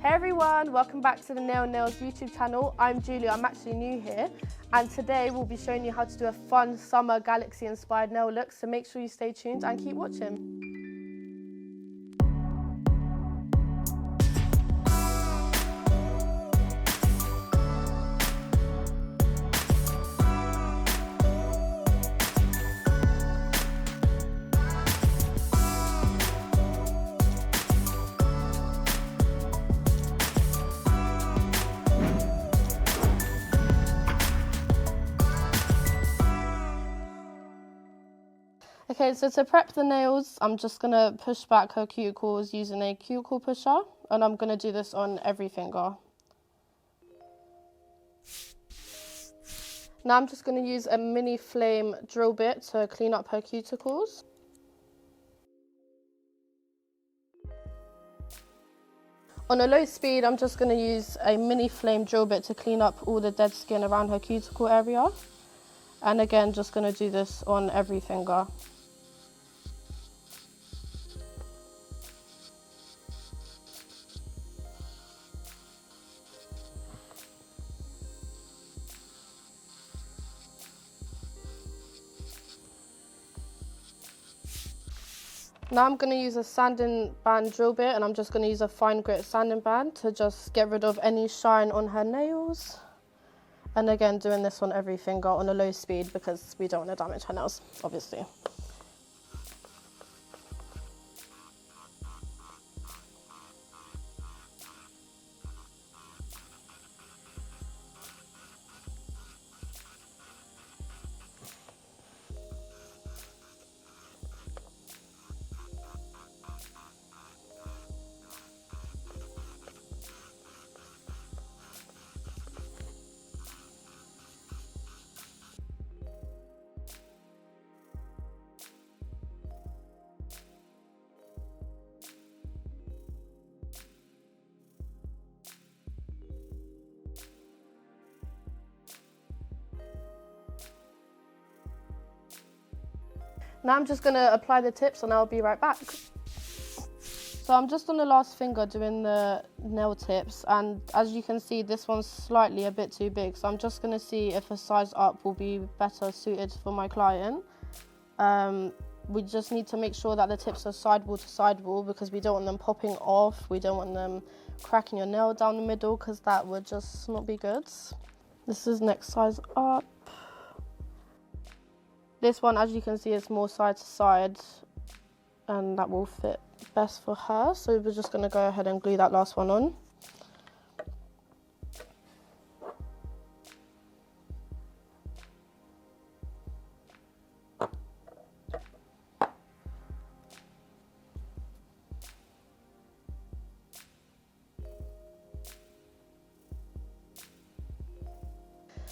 Hey everyone, welcome back to the Nail Nails YouTube channel. I'm Julia, I'm actually new here, and today we'll be showing you how to do a fun summer galaxy inspired nail look, so make sure you stay tuned and keep watching. Okay, so to prep the nails, I'm just going to push back her cuticles using a cuticle pusher, and I'm going to do this on every finger. Now I'm just going to use a mini flame drill bit to clean up her cuticles. On a low speed, I'm just going to use a mini flame drill bit to clean up all the dead skin around her cuticle area. And again, just going to do this on every finger. Now I'm going to use a sanding band drill bit, and I'm just going to use a fine grit sanding band to just get rid of any shine on her nails. And again, doing this on every finger on a low speed because we don't want to damage her nails, obviously. Now I'm just going to apply the tips and I'll be right back. So I'm just on the last finger doing the nail tips, and as you can see, this one's slightly a bit too big, so I'm just going to see if a size up will be better suited for my client. We just need to make sure that the tips are sidewall to sidewall because we don't want them popping off, we don't want them cracking your nail down the middle because that would just not be good. This is next size up. This one, as you can see, is more side to side, and that will fit best for her. So we're just going to go ahead and glue that last one on.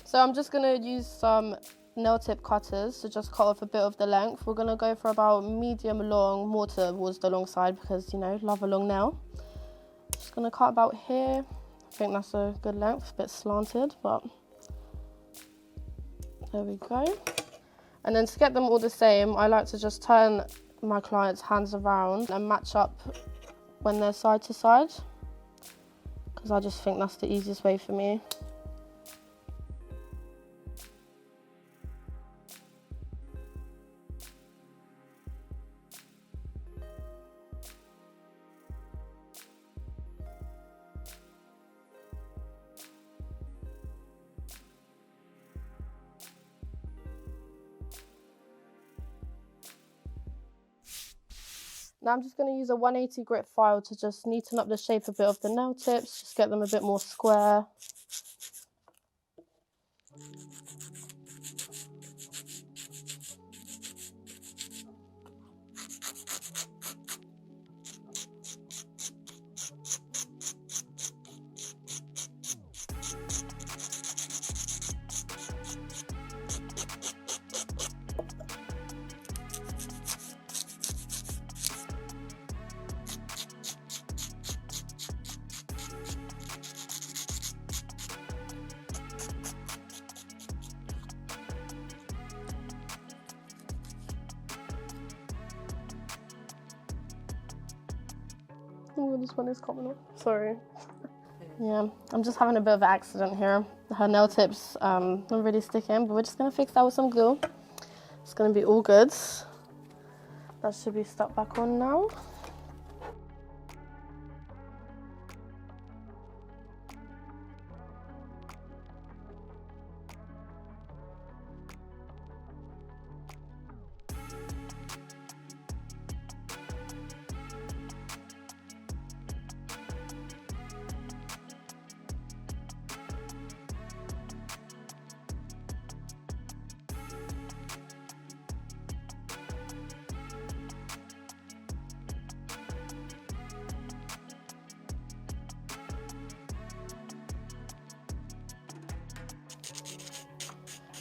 So I'm just going to use some nail tip cutters to just cut off a bit of the length. We're going to go for about medium long, more towards the long side because, you know, love a long nail. Just going to cut about here. I think that's a good length, a bit slanted, but there we go. And then to get them all the same, I like to just turn my client's hands around and match up when they're side to side because I just think that's the easiest way for me. Now I'm just going to use a 180 grit file to just neaten up the shape a bit of the nail tips, just get them a bit more square. Oh, this one is coming off. Sorry. Yeah, I'm just having a bit of an accident here. Her nail tips not really sticking, but we're just gonna fix that with some glue. It's gonna be all good. That should be stuck back on now.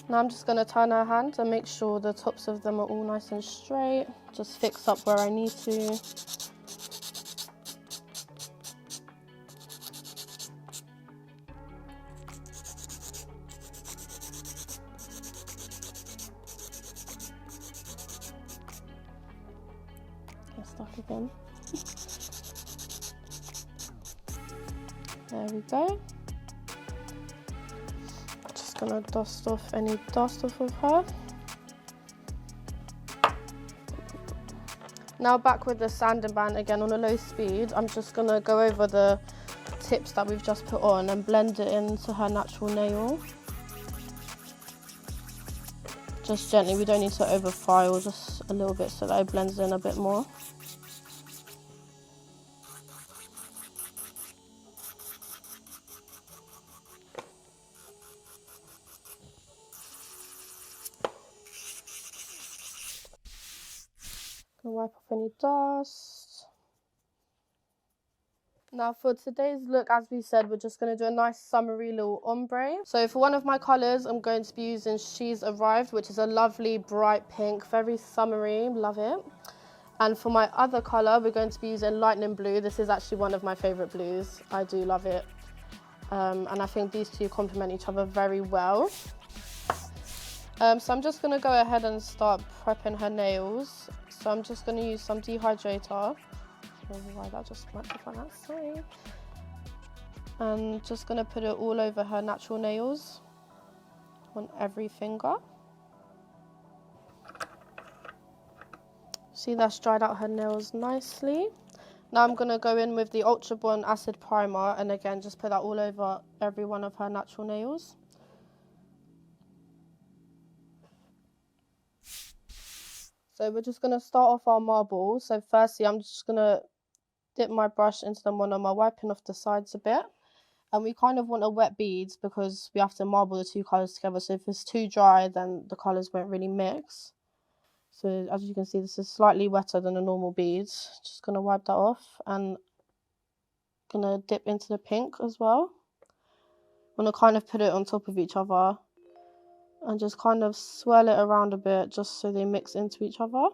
Now I'm just going to turn her hand and make sure the tops of them are all nice and straight. Just fix up where I need to. Get stuck again. There we go. Just going to dust off any dust off of her. Now back with the sanding band again on a low speed. I'm just going to go over the tips that we've just put on and blend it into her natural nail. Just gently, we don't need to over file, just a little bit so that it blends in a bit more. Gonna wipe off any dust. Now for today's look, as we said, we're just going to do a nice summery little ombre. So for one of my colours, I'm going to be using She's Arrived, which is a lovely bright pink, very summery, love it. And for my other colour, we're going to be using Lightning Blue. This is actually one of my favourite blues. I do love it. And I think these two complement each other very well. So I'm just going to go ahead and start prepping her nails. So I'm just going to use some dehydrator. I don't know why that just went up on that side. And just going to put it all over her natural nails on every finger. See, that's dried out her nails nicely. Now I'm going to go in with the Ultra Bond Acid Primer and again just put that all over every one of her natural nails. So we're just going to start off our marbles. So firstly, I'm just going to dip my brush into them when I'm wiping off the sides a bit. And we kind of want a wet beads because we have to marble the two colours together. So if it's too dry, then the colours won't really mix. So as you can see, this is slightly wetter than the normal beads. Just going to wipe that off and going to dip into the pink as well. I'm going to kind of put it on top of each other and just kind of swirl it around a bit just so they mix into each other.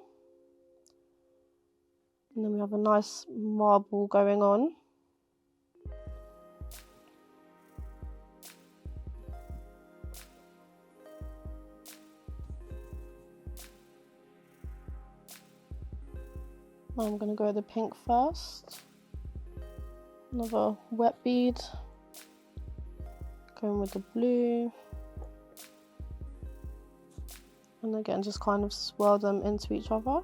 And then we have a nice marble going on. Now I'm going to go with the pink first. Another wet bead. Going with the blue. And again, just kind of swirl them into each other.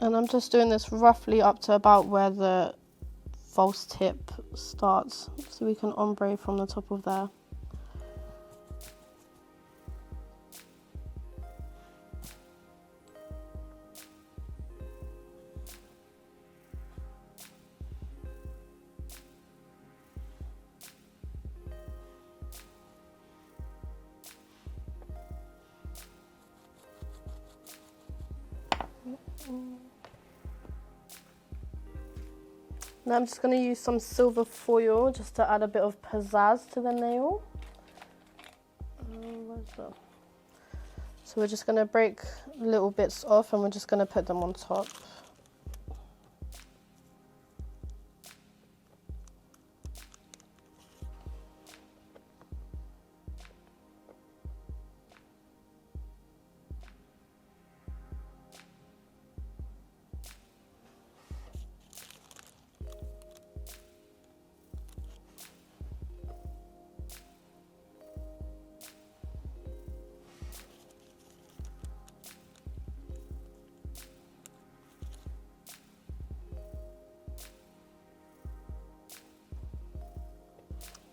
And I'm just doing this roughly up to about where the false tip starts, so we can ombre from the top of there. Now I'm just going to use some silver foil just to add a bit of pizzazz to the nail. Where's that? So we're just going to break little bits off and we're just going to put them on top.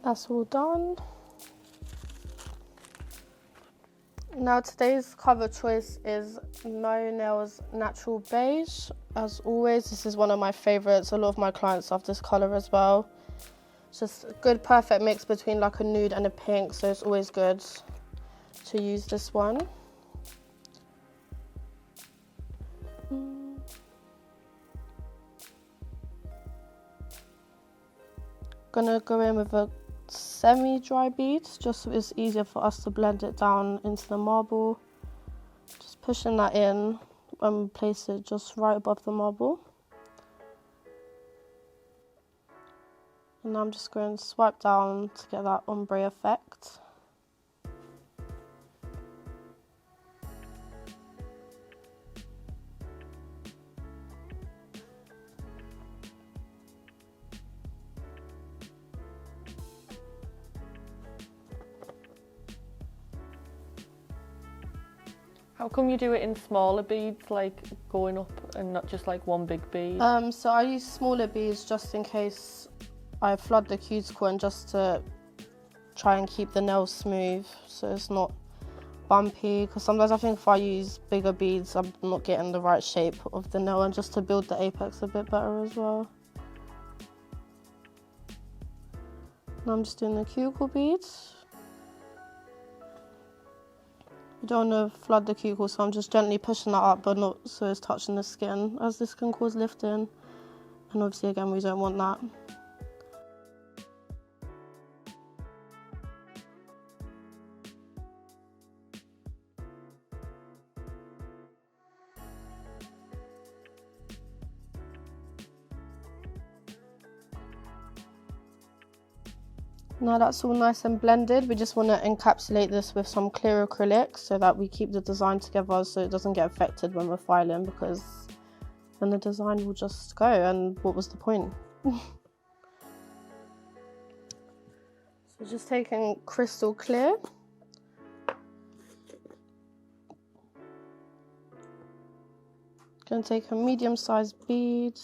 That's all done. Now today's cover choice is No Nails Natural Beige. As always, this is one of my favorites. A lot of my clients love this color as well. It's just a good perfect mix between like a nude and a pink, so it's always good to use this one. Gonna go in with a semi-dry bead, just so it's easier for us to blend it down into the marble. Just pushing that in and place it just right above the marble. And now I'm just going to swipe down to get that ombre effect. How come you do it in smaller beads, like going up, and not just like one big bead? So I use smaller beads just in case I flood the cuticle and just to try and keep the nail smooth so it's not bumpy, because sometimes I think if I use bigger beads I'm not getting the right shape of the nail, and just to build the apex a bit better as well. Now I'm just doing the cuticle beads. You don't want to flood the cuticle, so I'm just gently pushing that up, but not so it's touching the skin, as this can cause lifting, and obviously again we don't want that. Now that's all nice and blended, we just want to encapsulate this with some clear acrylic so that we keep the design together so it doesn't get affected when we're filing, because then the design will just go, and what was the point? So just taking crystal clear. Going to take a medium-sized bead.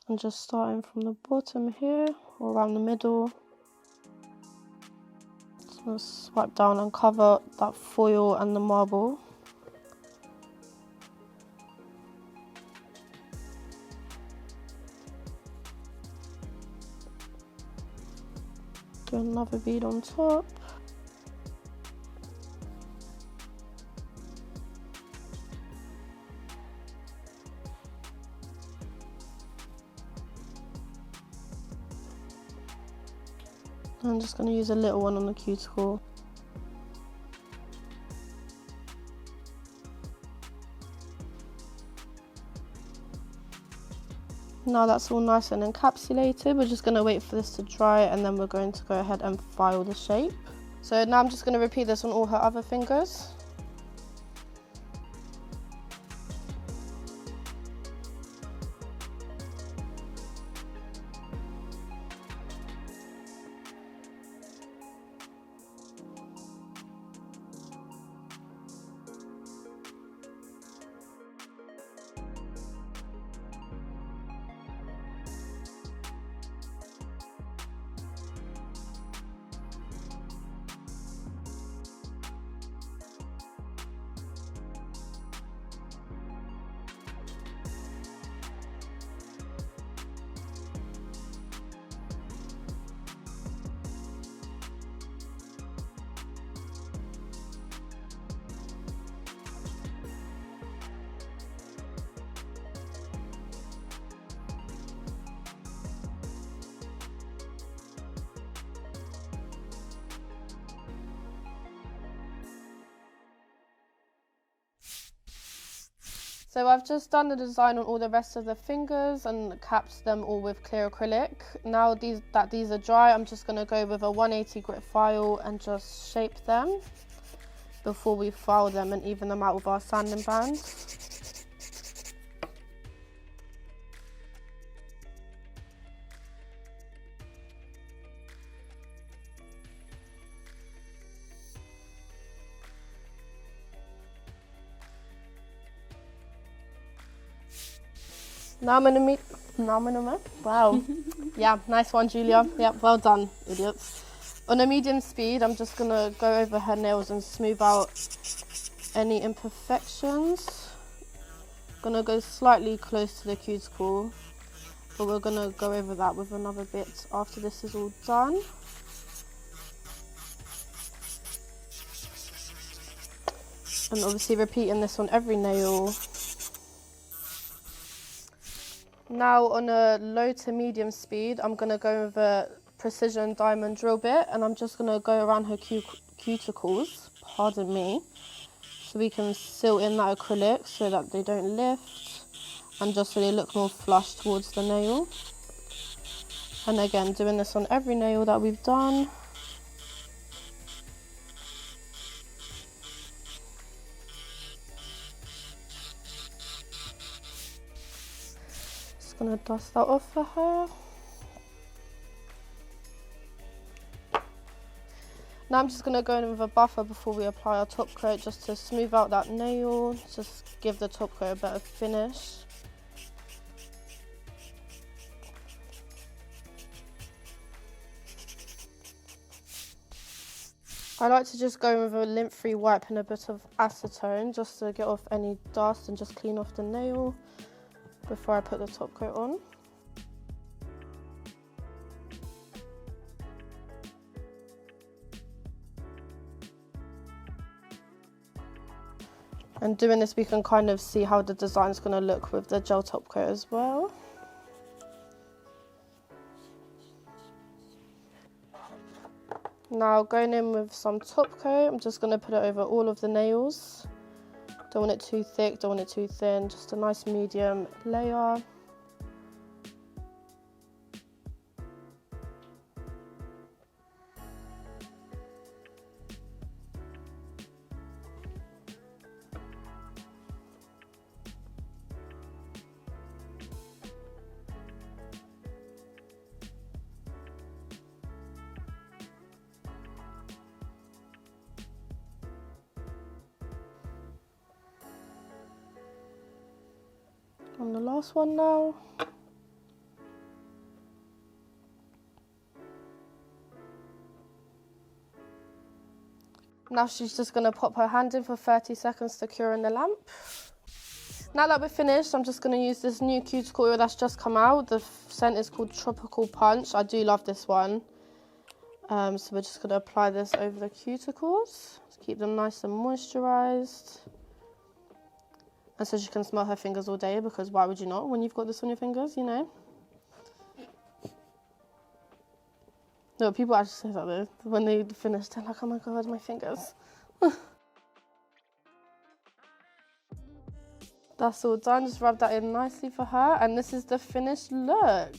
And just starting from the bottom here, or around the middle. Just going to swipe down and cover that foil and the marble. Do another bead on top. I'm just going to use a little one on the cuticle. Now that's all nice and encapsulated, we're just going to wait for this to dry, and then we're going to go ahead and file the shape. So now I'm just going to repeat this on all her other fingers. So I've just done the design on all the rest of the fingers and capped them all with clear acrylic. Now that these are dry, I'm just going to go with a 180 grit file and just shape them before we file them and even them out with our sanding band. Now I'm gonna wow. Yeah, nice one, Julia. Yeah, well done, idiots. On a medium speed, I'm just gonna go over her nails and smooth out any imperfections. Gonna go slightly close to the cuticle, but we're gonna go over that with another bit after this is all done. And obviously repeating this on every nail. Now on a low to medium speed, I'm going to go with a precision diamond drill bit and I'm just going to go around her cuticles, pardon me, so we can seal in that acrylic so that they don't lift and just so they look more flush towards the nail. And again, doing this on every nail that we've done. Gonna dust that off for her. Now I'm just gonna go in with a buffer before we apply our top coat just to smooth out that nail, just give the top coat a better finish. I like to just go in with a lint-free wipe and a bit of acetone just to get off any dust and just clean off the nail before I put the top coat on. And doing this, we can kind of see how the design's going to look with the gel top coat as well. Now going in with some top coat, I'm just going to put it over all of the nails. Don't want it too thick, don't want it too thin, just a nice medium layer. On the last one now. Now she's just going to pop her hand in for 30 seconds to cure in the lamp. Now that we're finished, I'm just going to use this new cuticle oil that's just come out. The scent is called Tropical Punch. I do love this one. So we're just going to apply this over the cuticles to keep them nice and moisturised. And so she can smell her fingers all day, because why would you not when you've got this on your fingers, you know? No, people actually say that though. When they finish, they're like, oh my God, my fingers. That's all done. Just rub that in nicely for her. And this is the finished look.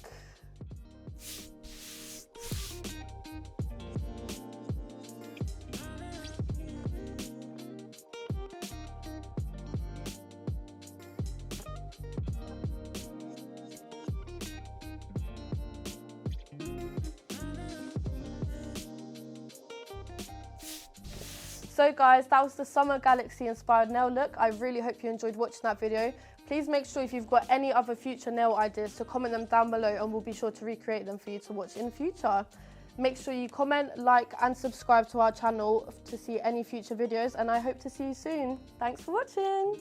So guys, that was the Summer Galaxy inspired nail look. I really hope you enjoyed watching that video. Please make sure if you've got any other future nail ideas to comment them down below and we'll be sure to recreate them for you to watch in future. Make sure you comment, like and subscribe to our channel to see any future videos, and I hope to see you soon. Thanks for watching.